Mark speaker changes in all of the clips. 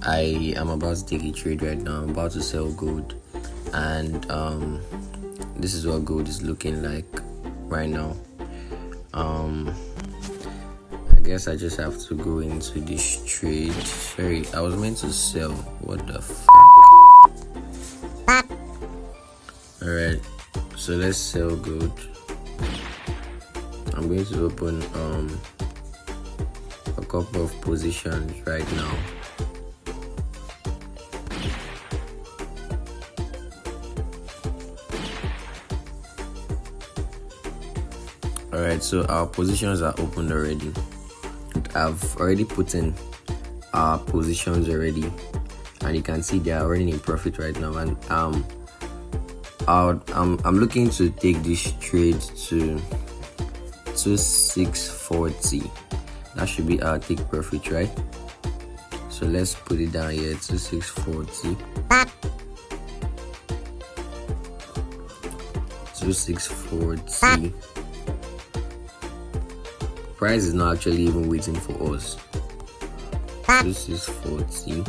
Speaker 1: I am about to take a trade right now. I'm about to sell gold, and this is what gold is looking like right now. I guess I just have to go into this trade. Sorry, I was meant to sell. What the Alright, so let's sell gold. I'm going to open a couple of positions right now. Alright, so our positions are opened already. I've already put in our positions already, and you can see they are already in profit right now. And I'm looking to take this trade to 2640. That should be our take profit, right? So let's put it down here, 2640. 2640. Price is not actually even waiting for us. 2640.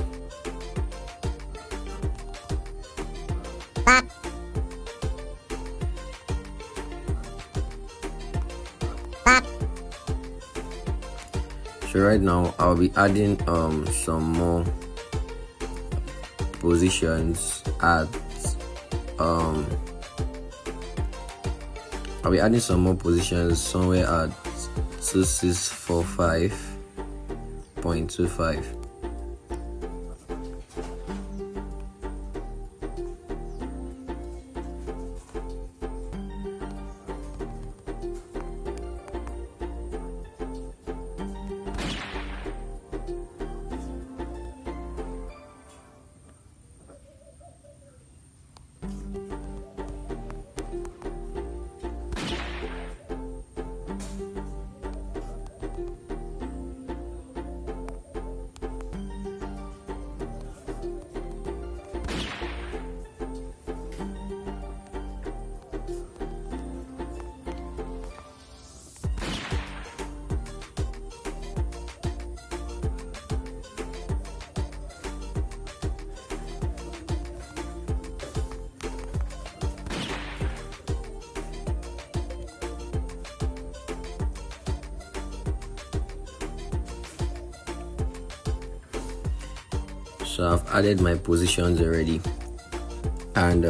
Speaker 1: So right now I'll be adding some more positions at I'll be adding some more positions somewhere at 2645.25. So I've added my positions already, and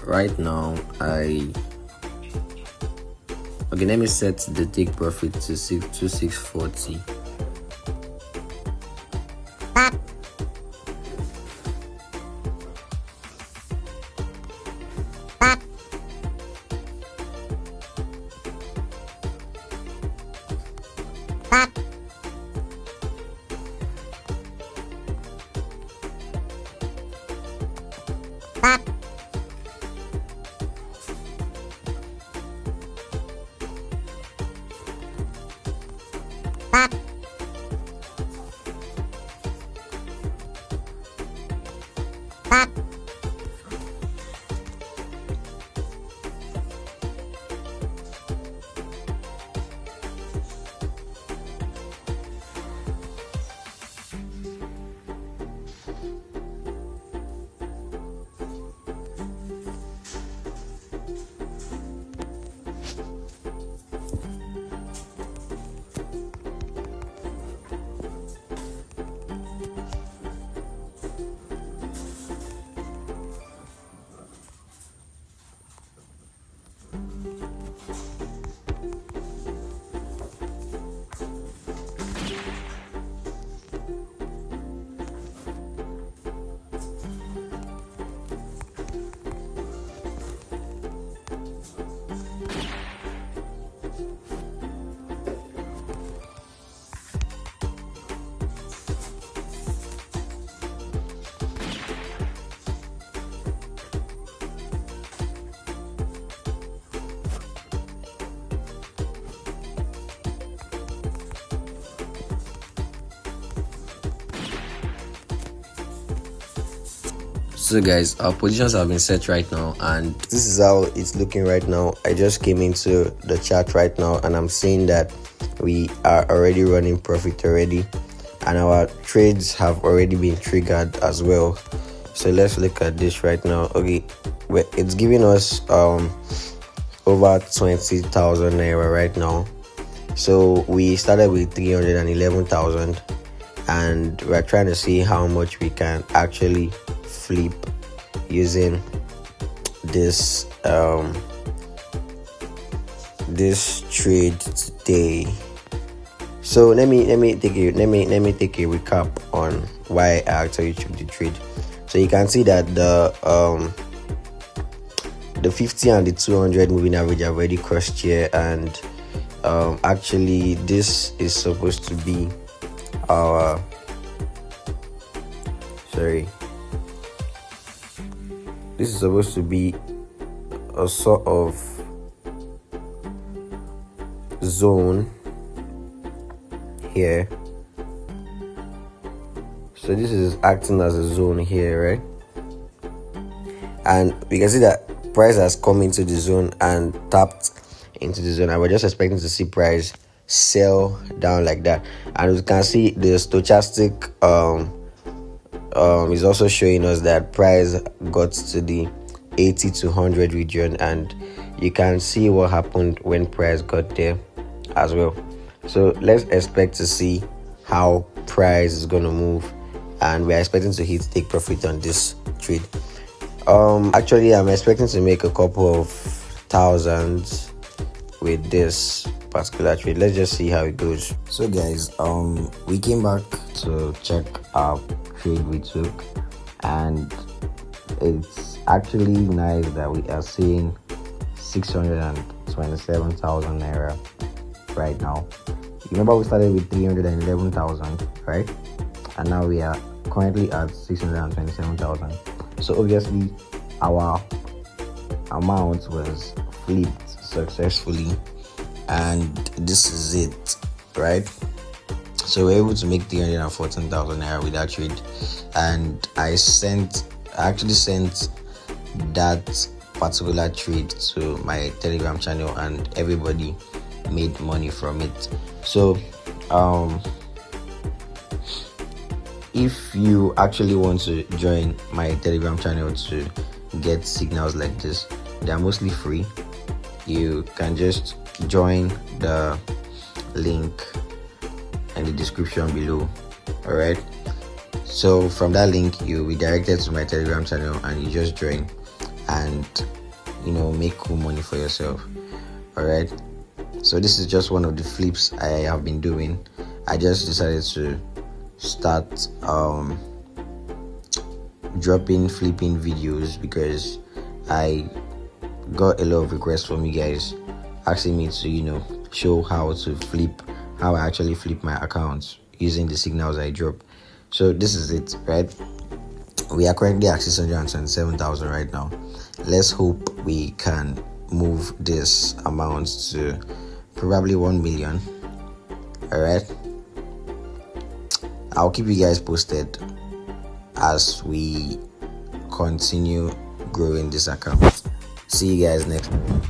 Speaker 1: right now let me set the take profit to 2640. So guys, our positions have been set right now, and this is how it's looking right now. I just came into the chart right now, and I'm seeing that we are already running profit already. and our trades have already been triggered as well. So let's look at this right now. Okay, it's giving us over 20,000 naira right now. So we started with 311,000, and we're trying to see how much we can actually flip using this this trade today. So let me take a recap on why I actually took the trade. So you can see that the 50 and the 200 moving average have already crossed here, and actually this is supposed to be our this is supposed to be a sort of zone here. So this is acting as a zone here, right? And we can see that price has come into the zone and tapped into the zone, and we're just expecting to see price sell down like that. And we can see the stochastic is also showing us that price got to the 80 to 100 region, and you can see what happened when price got there as well. So let's expect to see how price is going to move, and we're expecting to take profit on this trade. Actually, I'm expecting to make a couple of thousands with this particular trade. Let's just see how it goes. So guys, we came back to check our trade we took, and it's actually nice that we are seeing 627,000 naira right now. Remember, we started with 311,000, right? And now we are currently at 627,000. So obviously our amount was flipped successfully, and this is it, right? So we're able to make 314,000 naira with that trade, and I actually sent that particular trade to my Telegram channel, and everybody made money from it. So if you actually want to join my Telegram channel to get signals like this, they are mostly free. You can just join the link in the description below. All right, so from that link you'll be directed to my Telegram channel, and you just join and make cool money for yourself. All right, so this is just one of the flips I have been doing. I just decided to start dropping flipping videos because I got a lot of requests from you guys asking me to show how I actually flip my accounts using the signals I drop. So this is it, right? We are currently at 627,000 right now. Let's hope we can move this amount to probably 1 million. All right, I'll keep you guys posted as we continue growing this account. See you guys next time.